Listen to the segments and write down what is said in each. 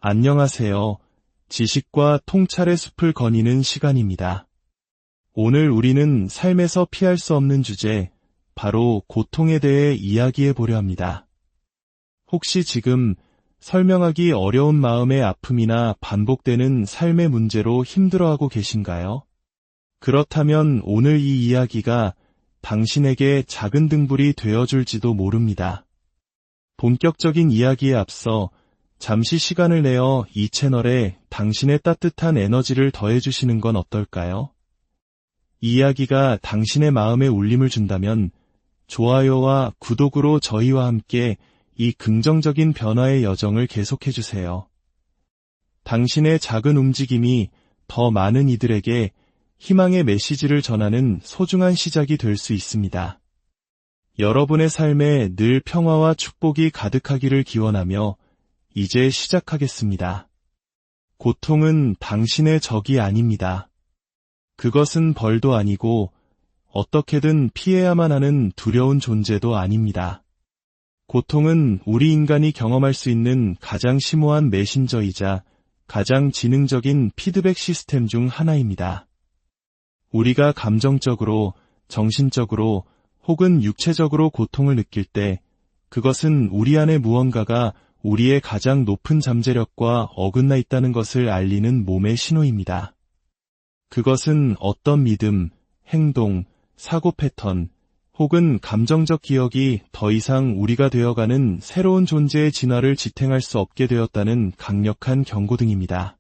안녕하세요. 지식과 통찰의 숲을 거니는 시간입니다. 오늘 우리는 삶에서 피할 수 없는 주제, 바로 고통에 대해 이야기해 보려 합니다. 혹시 지금 설명하기 어려운 마음의 아픔이나 반복되는 삶의 문제로 힘들어하고 계신가요? 그렇다면 오늘 이 이야기가 당신에게 작은 등불이 되어줄지도 모릅니다. 본격적인 이야기에 앞서 잠시 시간을 내어 이 채널에 당신의 따뜻한 에너지를 더해주시는 건 어떨까요? 이 이야기가 당신의 마음에 울림을 준다면 좋아요와 구독으로 저희와 함께 이 긍정적인 변화의 여정을 계속해주세요. 당신의 작은 움직임이 더 많은 이들에게 희망의 메시지를 전하는 소중한 시작이 될 수 있습니다. 여러분의 삶에 늘 평화와 축복이 가득하기를 기원하며 이제 시작하겠습니다. 고통은 당신의 적이 아닙니다. 그것은 벌도 아니고 어떻게든 피해야만 하는 두려운 존재도 아닙니다. 고통은 우리 인간이 경험할 수 있는 가장 심오한 메신저이자 가장 지능적인 피드백 시스템 중 하나입니다. 우리가 감정적으로, 정신적으로 혹은 육체적으로 고통을 느낄 때 그것은 우리 안에 무언가가 우리의 가장 높은 잠재력과 어긋나 있다는 것을 알리는 몸의 신호입니다. 그것은 어떤 믿음, 행동, 사고 패턴, 혹은 감정적 기억이 더 이상 우리가 되어가는 새로운 존재의 진화를 지탱할 수 없게 되었다는 강력한 경고등입니다.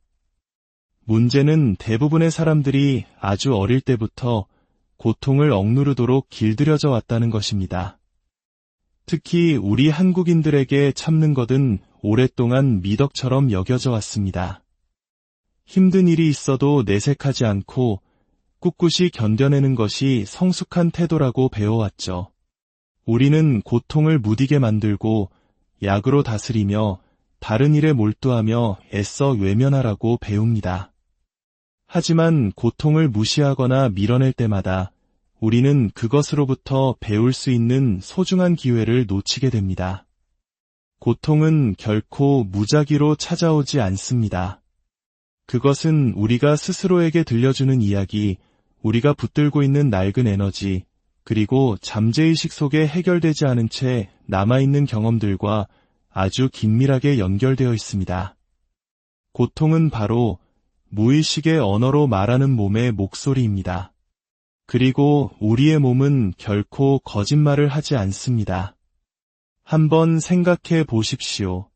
문제는 대부분의 사람들이 아주 어릴 때부터 고통을 억누르도록 길들여져 왔다는 것입니다. 특히 우리 한국인들에게 참는 것은 오랫동안 미덕처럼 여겨져 왔습니다. 힘든 일이 있어도 내색하지 않고 꿋꿋이 견뎌내는 것이 성숙한 태도라고 배워왔죠. 우리는 고통을 무디게 만들고 약으로 다스리며 다른 일에 몰두하며 애써 외면하라고 배웁니다. 하지만 고통을 무시하거나 밀어낼 때마다 우리는 그것으로부터 배울 수 있는 소중한 기회를 놓치게 됩니다. 고통은 결코 무작위로 찾아오지 않습니다. 그것은 우리가 스스로에게 들려주는 이야기, 우리가 붙들고 있는 낡은 에너지, 그리고 잠재의식 속에 해결되지 않은 채 남아있는 경험들과 아주 긴밀하게 연결되어 있습니다. 고통은 바로 무의식의 언어로 말하는 몸의 목소리입니다. 그리고 우리의 몸은 결코 거짓말을 하지 않습니다. 한번 생각해 보십시오.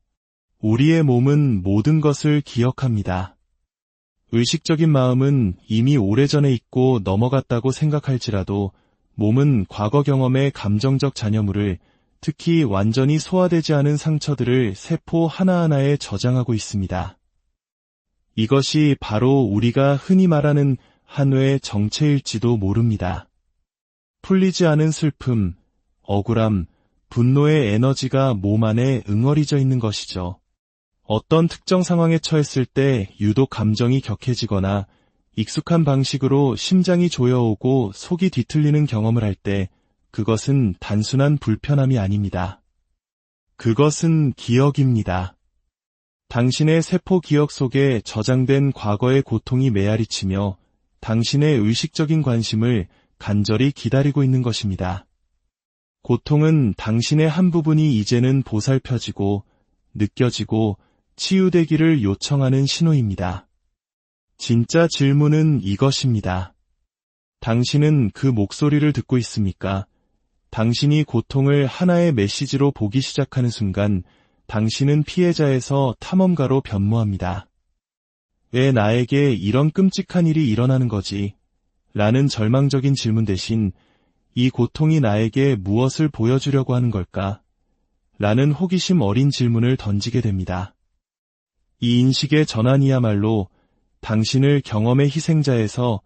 우리의 몸은 모든 것을 기억합니다. 의식적인 마음은 이미 오래전에 잊고 넘어갔다고 생각할지라도 몸은 과거 경험의 감정적 잔여물을, 특히 완전히 소화되지 않은 상처들을 세포 하나하나에 저장하고 있습니다. 이것이 바로 우리가 흔히 말하는 한뇌의 정체일지도 모릅니다. 풀리지 않은 슬픔, 억울함, 분노의 에너지가 몸 안에 응어리져 있는 것이죠. 어떤 특정 상황에 처했을 때 유독 감정이 격해지거나 익숙한 방식으로 심장이 조여오고 속이 뒤틀리는 경험을 할 때 그것은 단순한 불편함이 아닙니다. 그것은 기억입니다. 당신의 세포 기억 속에 저장된 과거의 고통이 메아리치며 당신의 의식적인 관심을 간절히 기다리고 있는 것입니다. 고통은 당신의 한 부분이 이제는 보살펴지고 느껴지고 치유되기를 요청하는 신호입니다. 진짜 질문은 이것입니다. 당신은 그 목소리를 듣고 있습니까? 당신이 고통을 하나의 메시지로 보기 시작하는 순간 당신은 피해자에서 탐험가로 변모합니다. 왜 나에게 이런 끔찍한 일이 일어나는 거지? 라는 절망적인 질문 대신 이 고통이 나에게 무엇을 보여주려고 하는 걸까? 라는 호기심 어린 질문을 던지게 됩니다. 이 인식의 전환이야말로 당신을 경험의 희생자에서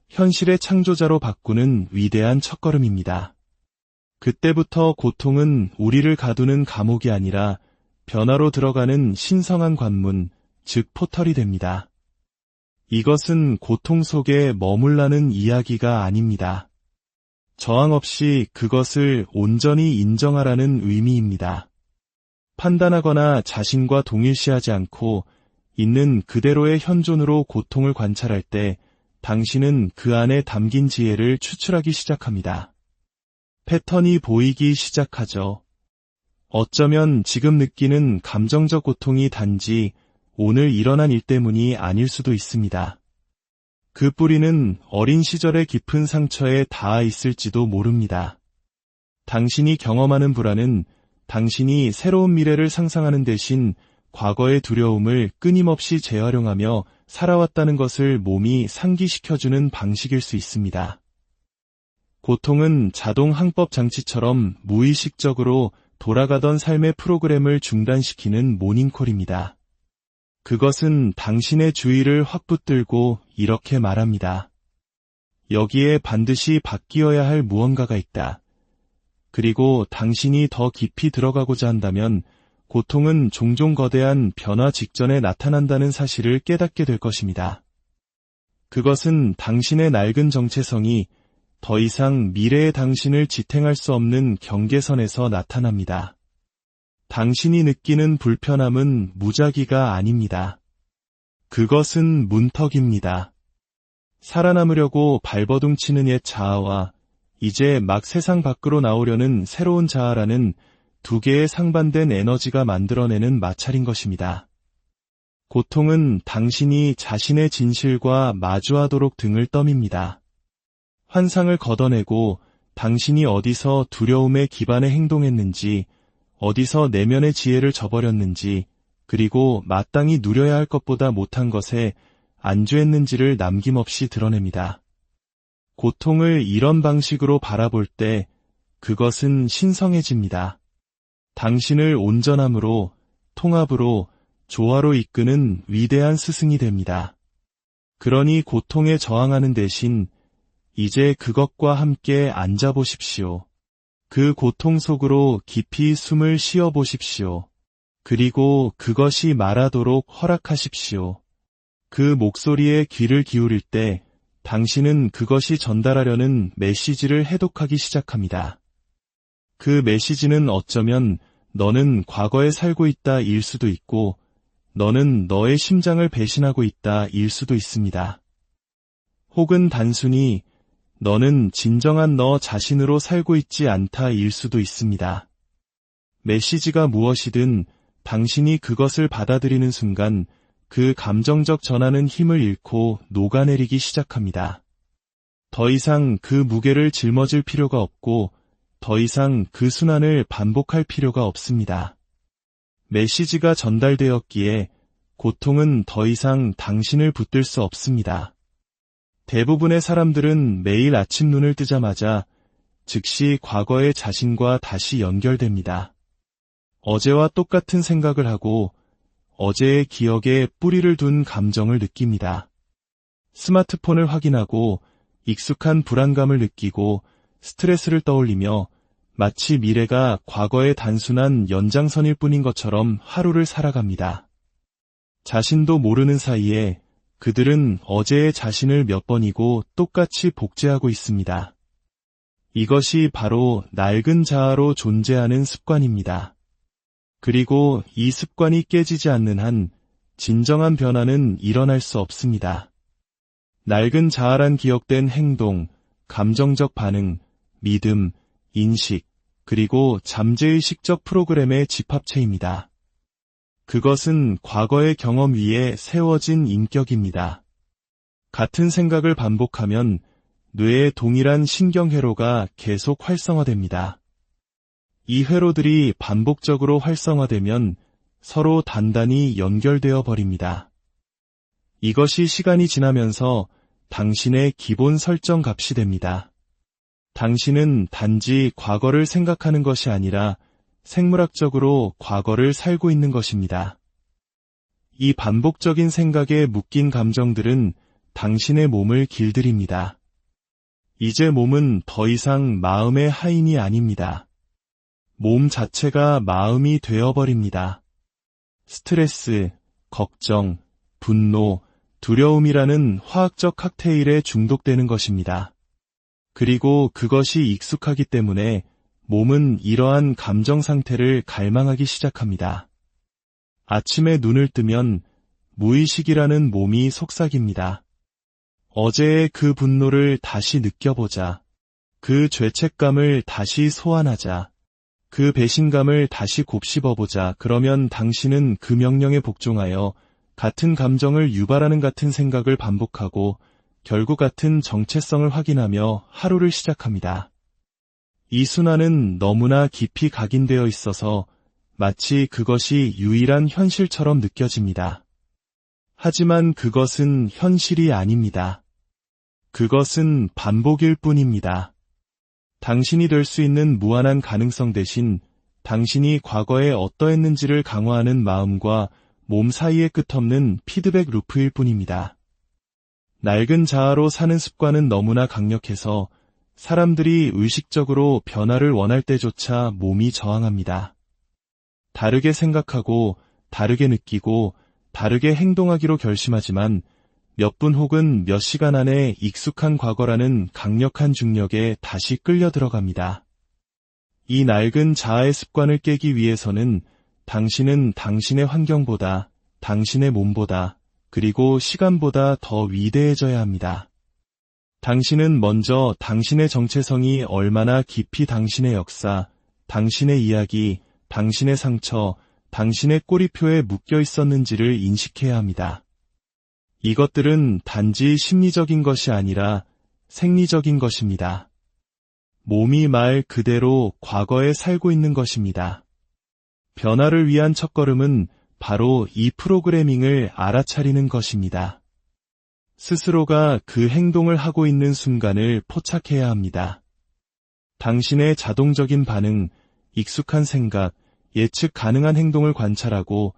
현실의 창조자로 바꾸는 위대한 첫걸음입니다. 그때부터 고통은 우리를 가두는 감옥이 아니라 변화로 들어가는 신성한 관문, 즉 포털이 됩니다. 이것은 고통 속에 머물라는 이야기가 아닙니다. 저항 없이 그것을 온전히 인정하라는 의미입니다. 판단하거나 자신과 동일시하지 않고 있는 그대로의 현존으로 고통을 관찰할 때 당신은 그 안에 담긴 지혜를 추출하기 시작합니다. 패턴이 보이기 시작하죠. 어쩌면 지금 느끼는 감정적 고통이 단지 오늘 일어난 일 때문이 아닐 수도 있습니다. 그 뿌리는 어린 시절의 깊은 상처에 닿아 있을지도 모릅니다. 당신이 경험하는 불안은 당신이 새로운 미래를 상상하는 대신 과거의 두려움을 끊임없이 재활용하며 살아왔다는 것을 몸이 상기시켜주는 방식일 수 있습니다. 고통은 자동 항법 장치처럼 무의식적으로 돌아가던 삶의 프로그램을 중단시키는 모닝콜입니다. 그것은 당신의 주의를 확 붙들고 이렇게 말합니다. 여기에 반드시 바뀌어야 할 무언가가 있다. 그리고 당신이 더 깊이 들어가고자 한다면 고통은 종종 거대한 변화 직전에 나타난다는 사실을 깨닫게 될 것입니다. 그것은 당신의 낡은 정체성이 더 이상 미래의 당신을 지탱할 수 없는 경계선에서 나타납니다. 당신이 느끼는 불편함은 무작위가 아닙니다. 그것은 문턱입니다. 살아남으려고 발버둥치는 옛 자아와 이제 막 세상 밖으로 나오려는 새로운 자아라는 두 개의 상반된 에너지가 만들어내는 마찰인 것입니다. 고통은 당신이 자신의 진실과 마주하도록 등을 떠밉니다. 환상을 걷어내고 당신이 어디서 두려움에 기반해 행동했는지, 어디서 내면의 지혜를 저버렸는지, 그리고 마땅히 누려야 할 것보다 못한 것에 안주했는지를 남김없이 드러냅니다. 고통을 이런 방식으로 바라볼 때 그것은 신성해집니다. 당신을 온전함으로, 통합으로, 조화로 이끄는 위대한 스승이 됩니다. 그러니 고통에 저항하는 대신 이제 그것과 함께 앉아보십시오. 그 고통 속으로 깊이 숨을 쉬어보십시오. 그리고 그것이 말하도록 허락하십시오. 그 목소리에 귀를 기울일 때 당신은 그것이 전달하려는 메시지를 해독하기 시작합니다. 그 메시지는 어쩌면 너는 과거에 살고 있다 일 수도 있고 너는 너의 심장을 배신하고 있다 일 수도 있습니다. 혹은 단순히 너는 진정한 너 자신으로 살고 있지 않다 일 수도 있습니다. 메시지가 무엇이든 당신이 그것을 받아들이는 순간 그 감정적 전하는 힘을 잃고 녹아내리기 시작합니다. 더 이상 그 무게를 짊어질 필요가 없고 더 이상 그 순환을 반복할 필요가 없습니다. 메시지가 전달되었기에 고통은 더 이상 당신을 붙들 수 없습니다. 대부분의 사람들은 매일 아침 눈을 뜨자마자 즉시 과거의 자신과 다시 연결됩니다. 어제와 똑같은 생각을 하고 어제의 기억에 뿌리를 둔 감정을 느낍니다. 스마트폰을 확인하고 익숙한 불안감을 느끼고 스트레스를 떠올리며 마치 미래가 과거의 단순한 연장선일 뿐인 것처럼 하루를 살아갑니다. 자신도 모르는 사이에 그들은 어제의 자신을 몇 번이고 똑같이 복제하고 있습니다. 이것이 바로 낡은 자아로 존재하는 습관입니다. 그리고 이 습관이 깨지지 않는 한 진정한 변화는 일어날 수 없습니다. 낡은 자아란 기억된 행동, 감정적 반응, 믿음, 인식, 그리고 잠재의식적 프로그램의 집합체입니다. 그것은 과거의 경험 위에 세워진 인격입니다. 같은 생각을 반복하면 뇌의 동일한 신경회로가 계속 활성화됩니다. 이 회로들이 반복적으로 활성화되면 서로 단단히 연결되어 버립니다. 이것이 시간이 지나면서 당신의 기본 설정 값이 됩니다. 당신은 단지 과거를 생각하는 것이 아니라 생물학적으로 과거를 살고 있는 것입니다. 이 반복적인 생각에 묶인 감정들은 당신의 몸을 길들입니다. 이제 몸은 더 이상 마음의 하인이 아닙니다. 몸 자체가 마음이 되어버립니다. 스트레스, 걱정, 분노, 두려움이라는 화학적 칵테일에 중독되는 것입니다. 그리고 그것이 익숙하기 때문에 몸은 이러한 감정 상태를 갈망하기 시작합니다. 아침에 눈을 뜨면 무의식이라는 몸이 속삭입니다. 어제의 그 분노를 다시 느껴보자. 그 죄책감을 다시 소환하자. 그 배신감을 다시 곱씹어보자. 그러면 당신은 그 명령에 복종하여 같은 감정을 유발하는 같은 생각을 반복하고 결국 같은 정체성을 확인하며 하루를 시작합니다. 이 순환은 너무나 깊이 각인되어 있어서 마치 그것이 유일한 현실처럼 느껴집니다. 하지만 그것은 현실이 아닙니다. 그것은 반복일 뿐입니다. 당신이 될 수 있는 무한한 가능성 대신 당신이 과거에 어떠했는지를 강화하는 마음과 몸 사이의 끝없는 피드백 루프일 뿐입니다. 낡은 자아로 사는 습관은 너무나 강력해서 사람들이 의식적으로 변화를 원할 때조차 몸이 저항합니다. 다르게 생각하고, 다르게 느끼고, 다르게 행동하기로 결심하지만 몇 분 혹은 몇 시간 안에 익숙한 과거라는 강력한 중력에 다시 끌려 들어갑니다. 이 낡은 자아의 습관을 깨기 위해서는 당신은 당신의 환경보다, 당신의 몸보다, 그리고 시간보다 더 위대해져야 합니다. 당신은 먼저 당신의 정체성이 얼마나 깊이 당신의 역사, 당신의 이야기, 당신의 상처, 당신의 꼬리표에 묶여 있었는지를 인식해야 합니다. 이것들은 단지 심리적인 것이 아니라 생리적인 것입니다. 몸이 말 그대로 과거에 살고 있는 것입니다. 변화를 위한 첫걸음은 바로 이 프로그래밍을 알아차리는 것입니다. 스스로가 그 행동을 하고 있는 순간을 포착해야 합니다. 당신의 자동적인 반응, 익숙한 생각, 예측 가능한 행동을 관찰하고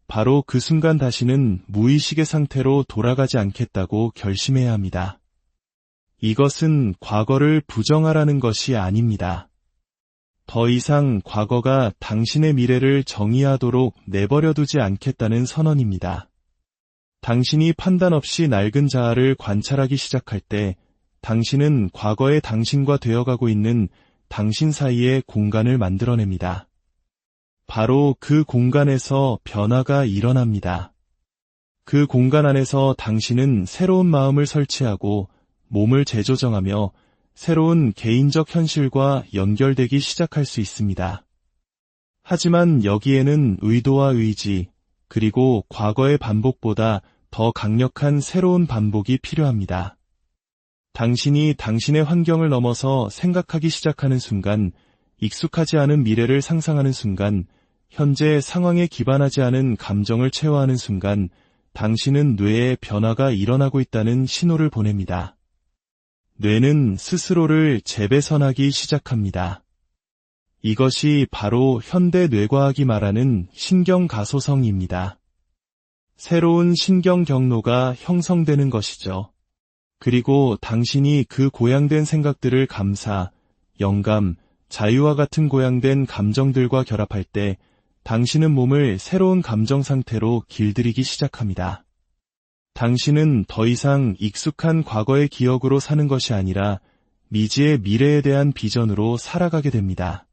바로 그 순간 다시는 무의식의 상태로 돌아가지 않겠다고 결심해야 합니다. 이것은 과거를 부정하라는 것이 아닙니다. 더 이상 과거가 당신의 미래를 정의하도록 내버려두지 않겠다는 선언입니다. 당신이 판단 없이 낡은 자아를 관찰하기 시작할 때 당신은 과거의 당신과 되어가고 있는 당신 사이의 공간을 만들어냅니다. 바로 그 공간에서 변화가 일어납니다. 그 공간 안에서 당신은 새로운 마음을 설치하고 몸을 재조정하며 새로운 개인적 현실과 연결되기 시작할 수 있습니다. 하지만 여기에는 의도와 의지, 그리고 과거의 반복보다 더 강력한 새로운 반복이 필요합니다. 당신이 당신의 환경을 넘어서 생각하기 시작하는 순간, 익숙하지 않은 미래를 상상하는 순간, 현재 상황에 기반하지 않은 감정을 체화하는 순간, 당신은 뇌에 변화가 일어나고 있다는 신호를 보냅니다. 뇌는 스스로를 재배선하기 시작합니다. 이것이 바로 현대 뇌과학이 말하는 신경가소성입니다. 새로운 신경 경로가 형성되는 것이죠. 그리고 당신이 그 고양된 생각들을 감사, 영감, 자유와 같은 고양된 감정들과 결합할 때 당신은 몸을 새로운 감정 상태로 길들이기 시작합니다. 당신은 더 이상 익숙한 과거의 기억으로 사는 것이 아니라 미지의 미래에 대한 비전으로 살아가게 됩니다.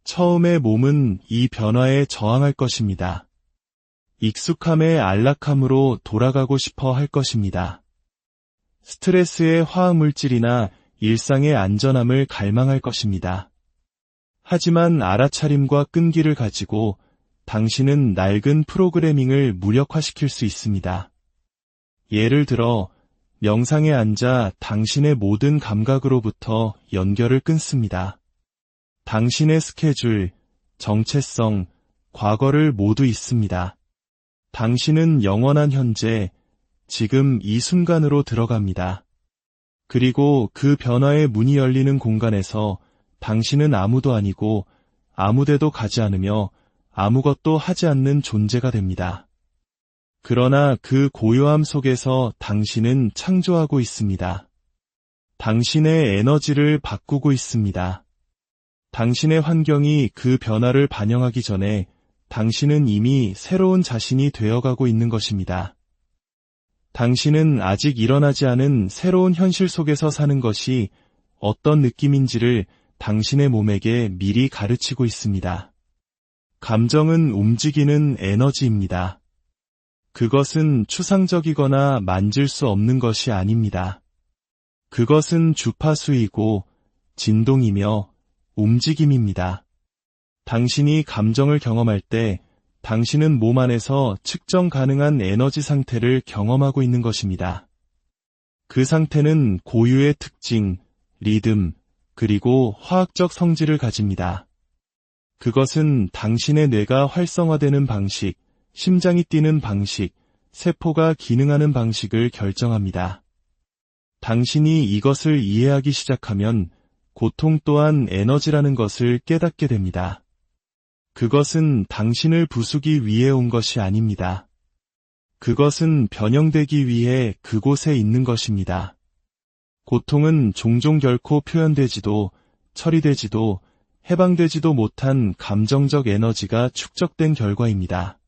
처음에 몸은 이 변화에 저항할 것입니다. 익숙함의 안락함으로 돌아가고 싶어 할 것입니다. 스트레스의 화학물질이나 일상의 안전함을 갈망할 것입니다. 하지만 알아차림과 끈기를 가지고 당신은 낡은 프로그래밍을 무력화시킬 수 있습니다. 예를 들어 명상에 앉아 당신의 모든 감각으로부터 연결을 끊습니다. 당신의 스케줄, 정체성, 과거를 모두 잊습니다. 당신은 영원한 현재, 지금 이 순간으로 들어갑니다. 그리고 그 변화의 문이 열리는 공간에서 당신은 아무도 아니고 아무데도 가지 않으며 아무것도 하지 않는 존재가 됩니다. 그러나 그 고요함 속에서 당신은 창조하고 있습니다. 당신의 에너지를 바꾸고 있습니다. 당신의 환경이 그 변화를 반영하기 전에 당신은 이미 새로운 자신이 되어가고 있는 것입니다. 당신은 아직 일어나지 않은 새로운 현실 속에서 사는 것이 어떤 느낌인지를 당신의 몸에게 미리 가르치고 있습니다. 감정은 움직이는 에너지입니다. 그것은 추상적이거나 만질 수 없는 것이 아닙니다. 그것은 주파수이고 진동이며 움직임입니다. 당신이 감정을 경험할 때 당신은 몸 안에서 측정 가능한 에너지 상태를 경험하고 있는 것입니다. 그 상태는 고유의 특징, 리듬, 그리고 화학적 성질을 가집니다. 그것은 당신의 뇌가 활성화되는 방식, 심장이 뛰는 방식, 세포가 기능하는 방식을 결정합니다. 당신이 이것을 이해하기 시작하면 고통 또한 에너지라는 것을 깨닫게 됩니다. 그것은 당신을 부수기 위해 온 것이 아닙니다. 그것은 변형되기 위해 그곳에 있는 것입니다. 고통은 종종 결코 표현되지도, 처리되지도, 해방되지도 못한 감정적 에너지가 축적된 결과입니다.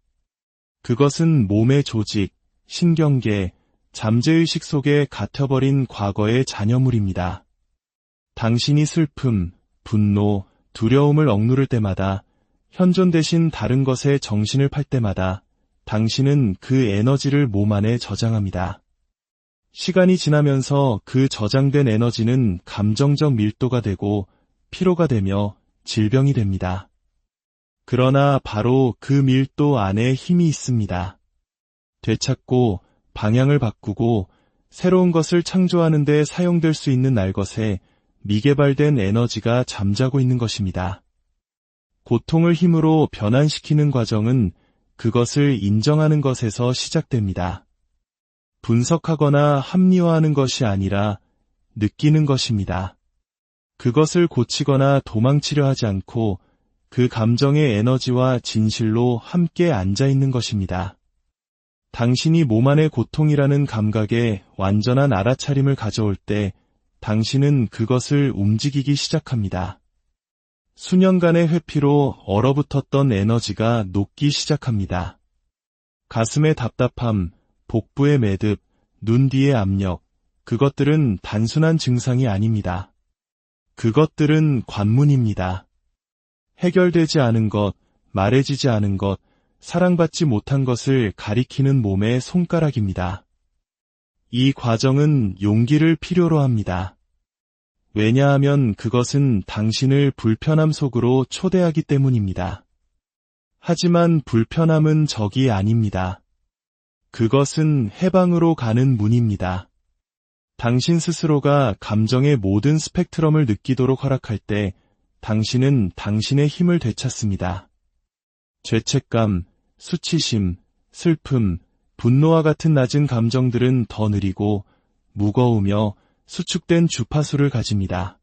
그것은 몸의 조직, 신경계, 잠재의식 속에 갇혀버린 과거의 잔여물입니다. 당신이 슬픔, 분노, 두려움을 억누를 때마다, 현존 대신 다른 것에 정신을 팔 때마다 당신은 그 에너지를 몸 안에 저장합니다. 시간이 지나면서 그 저장된 에너지는 감정적 밀도가 되고 피로가 되며 질병이 됩니다. 그러나 바로 그 밀도 안에 힘이 있습니다. 되찾고 방향을 바꾸고 새로운 것을 창조하는 데 사용될 수 있는 날것에 미개발된 에너지가 잠자고 있는 것입니다. 고통을 힘으로 변환시키는 과정은 그것을 인정하는 것에서 시작됩니다. 분석하거나 합리화하는 것이 아니라 느끼는 것입니다. 그것을 고치거나 도망치려 하지 않고 그 감정의 에너지와 진실로 함께 앉아 있는 것입니다. 당신이 몸 안의 고통이라는 감각에 완전한 알아차림을 가져올 때 당신은 그것을 움직이기 시작합니다. 수년간의 회피로 얼어붙었던 에너지가 녹기 시작합니다. 가슴의 답답함, 복부의 매듭, 눈 뒤의 압력, 그것들은 단순한 증상이 아닙니다. 그것들은 관문입니다. 해결되지 않은 것, 말해지지 않은 것, 사랑받지 못한 것을 가리키는 몸의 손가락입니다. 이 과정은 용기를 필요로 합니다. 왜냐하면 그것은 당신을 불편함 속으로 초대하기 때문입니다. 하지만 불편함은 적이 아닙니다. 그것은 해방으로 가는 문입니다. 당신 스스로가 감정의 모든 스펙트럼을 느끼도록 허락할 때 당신은 당신의 힘을 되찾습니다. 죄책감, 수치심, 슬픔, 분노와 같은 낮은 감정들은 더 느리고 무거우며 수축된 주파수를 가집니다.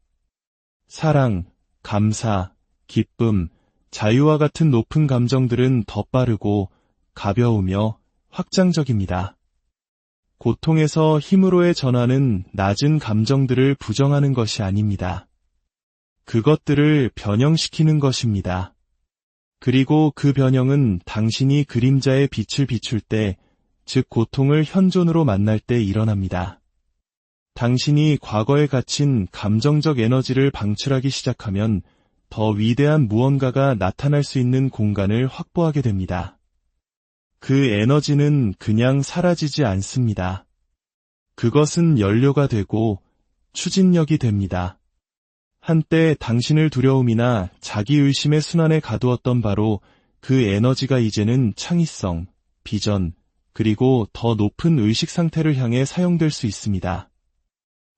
사랑, 감사, 기쁨, 자유와 같은 높은 감정들은 더 빠르고 가벼우며 확장적입니다. 고통에서 힘으로의 전환은 낮은 감정들을 부정하는 것이 아닙니다. 그것들을 변형시키는 것입니다. 그리고 그 변형은 당신이 그림자의 빛을 비출 때, 즉 고통을 현존으로 만날 때 일어납니다. 당신이 과거에 갇힌 감정적 에너지를 방출하기 시작하면 더 위대한 무언가가 나타날 수 있는 공간을 확보하게 됩니다. 그 에너지는 그냥 사라지지 않습니다. 그것은 연료가 되고 추진력이 됩니다. 한때 당신을 두려움이나 자기의심의 순환에 가두었던 바로 그 에너지가 이제는 창의성, 비전, 그리고 더 높은 의식 상태를 향해 사용될 수 있습니다.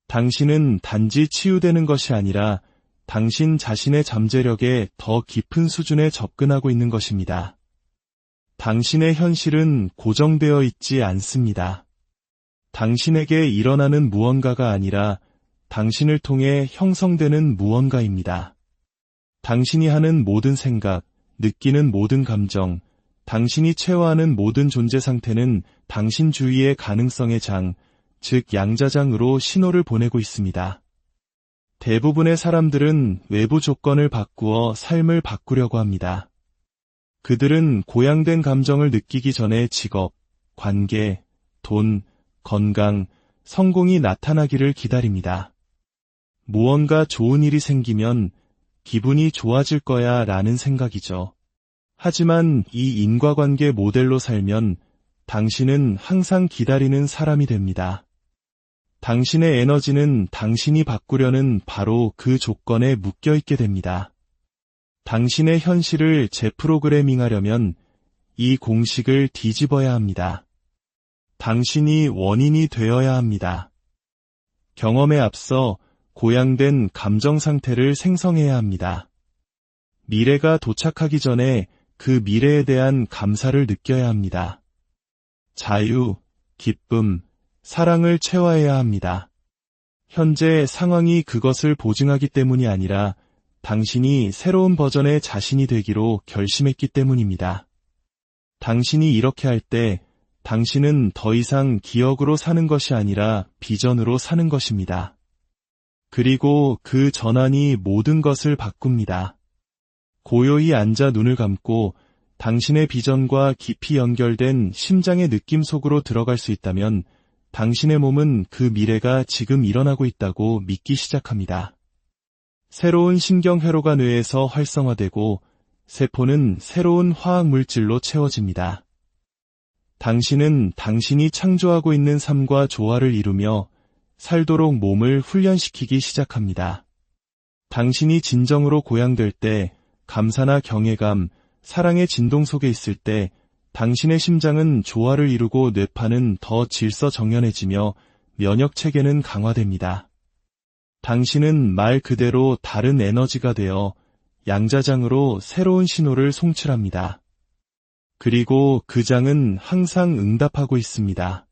당신은 단지 치유되는 것이 아니라 당신 자신의 잠재력에 더 깊은 수준에 접근하고 있는 것입니다. 당신의 현실은 고정되어 있지 않습니다. 당신에게 일어나는 무언가가 아니라 당신을 통해 형성되는 무언가입니다. 당신이 하는 모든 생각, 느끼는 모든 감정, 당신이 체화하는 모든 존재 상태는 당신 주위의 가능성의 장, 즉 양자장으로 신호를 보내고 있습니다. 대부분의 사람들은 외부 조건을 바꾸어 삶을 바꾸려고 합니다. 그들은 고양된 감정을 느끼기 전에 직업, 관계, 돈, 건강, 성공이 나타나기를 기다립니다. 무언가 좋은 일이 생기면 기분이 좋아질 거야 라는 생각이죠. 하지만 이 인과관계 모델로 살면 당신은 항상 기다리는 사람이 됩니다. 당신의 에너지는 당신이 바꾸려는 바로 그 조건에 묶여 있게 됩니다. 당신의 현실을 재프로그래밍하려면 이 공식을 뒤집어야 합니다. 당신이 원인이 되어야 합니다. 경험에 앞서 고양된 감정 상태를 생성해야 합니다. 미래가 도착하기 전에 그 미래에 대한 감사를 느껴야 합니다. 자유, 기쁨, 사랑을 체화해야 합니다. 현재 상황이 그것을 보증하기 때문이 아니라 당신이 새로운 버전의 자신이 되기로 결심했기 때문입니다. 당신이 이렇게 할 때 당신은 더 이상 기억으로 사는 것이 아니라 비전으로 사는 것입니다. 그리고 그 전환이 모든 것을 바꿉니다. 고요히 앉아 눈을 감고 당신의 비전과 깊이 연결된 심장의 느낌 속으로 들어갈 수 있다면 당신의 몸은 그 미래가 지금 일어나고 있다고 믿기 시작합니다. 새로운 신경회로가 뇌에서 활성화되고 세포는 새로운 화학물질로 채워집니다. 당신은 당신이 창조하고 있는 삶과 조화를 이루며 살도록 몸을 훈련시키기 시작합니다. 당신이 진정으로 고양될 때, 감사나 경외감, 사랑의 진동 속에 있을 때 당신의 심장은 조화를 이루고 뇌파는 더 질서정연해지며 면역체계는 강화됩니다. 당신은 말 그대로 다른 에너지가 되어 양자장으로 새로운 신호를 송출합니다. 그리고 그 장은 항상 응답하고 있습니다.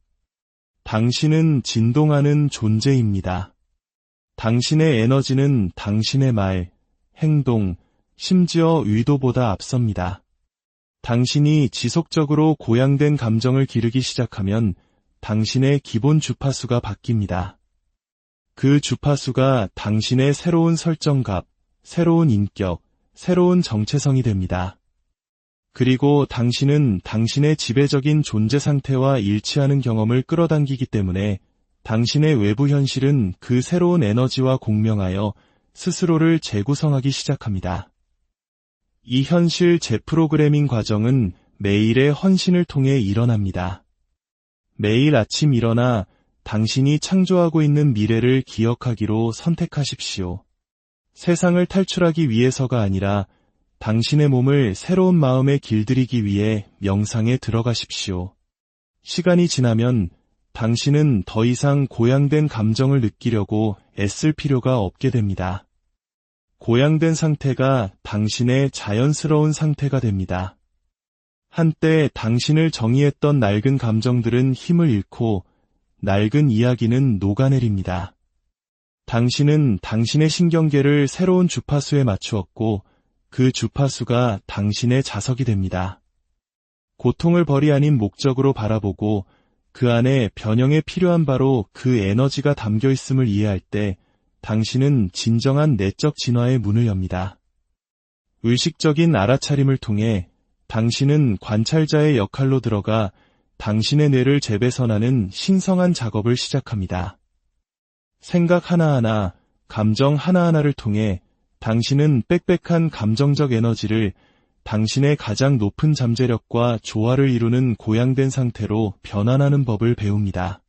당신은 진동하는 존재입니다. 당신의 에너지는 당신의 말, 행동, 심지어 의도보다 앞섭니다. 당신이 지속적으로 고양된 감정을 기르기 시작하면 당신의 기본 주파수가 바뀝니다. 그 주파수가 당신의 새로운 설정값, 새로운 인격, 새로운 정체성이 됩니다. 그리고 당신은 당신의 지배적인 존재 상태와 일치하는 경험을 끌어당기기 때문에 당신의 외부 현실은 그 새로운 에너지와 공명하여 스스로를 재구성하기 시작합니다. 이 현실 재프로그래밍 과정은 매일의 헌신을 통해 일어납니다. 매일 아침 일어나 당신이 창조하고 있는 미래를 기억하기로 선택하십시오. 세상을 탈출하기 위해서가 아니라 당신의 몸을 새로운 마음에 길들이기 위해 명상에 들어가십시오. 시간이 지나면 당신은 더 이상 고양된 감정을 느끼려고 애쓸 필요가 없게 됩니다. 고양된 상태가 당신의 자연스러운 상태가 됩니다. 한때 당신을 정의했던 낡은 감정들은 힘을 잃고 낡은 이야기는 녹아내립니다. 당신은 당신의 신경계를 새로운 주파수에 맞추었고 그 주파수가 당신의 자석이 됩니다. 고통을 벌이 아닌 목적으로 바라보고 그 안에 변형에 필요한 바로 그 에너지가 담겨 있음을 이해할 때 당신은 진정한 내적 진화의 문을 엽니다. 의식적인 알아차림을 통해 당신은 관찰자의 역할로 들어가 당신의 뇌를 재배선하는 신성한 작업을 시작합니다. 생각 하나하나, 감정 하나하나를 통해 당신은 빽빽한 감정적 에너지를 당신의 가장 높은 잠재력과 조화를 이루는 고양된 상태로 변환하는 법을 배웁니다.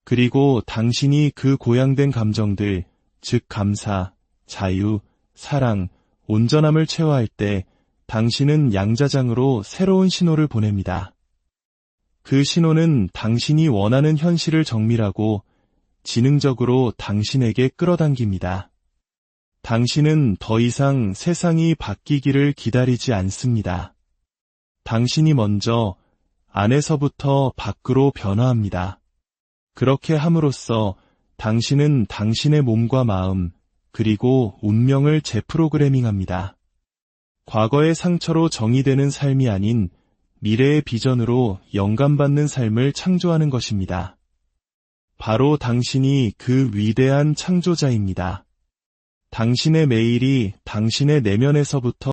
그리고 당신이 그 고양된 감정들, 즉 감사, 자유, 사랑, 온전함을 체화할 때 당신은 양자장으로 새로운 신호를 보냅니다. 그 신호는 당신이 원하는 현실을 정밀하고 지능적으로 당신에게 끌어당깁니다. 당신은 더 이상 세상이 바뀌기를 기다리지 않습니다. 당신이 먼저 안에서부터 밖으로 변화합니다. 그렇게 함으로써 당신은 당신의 몸과 마음, 그리고 운명을 재프로그래밍합니다. 과거의 상처로 정의되는 삶이 아닌 미래의 비전으로 영감받는 삶을 창조하는 것입니다. 바로 당신이 그 위대한 창조자입니다. 당신의 매일이 당신의 내면에서부터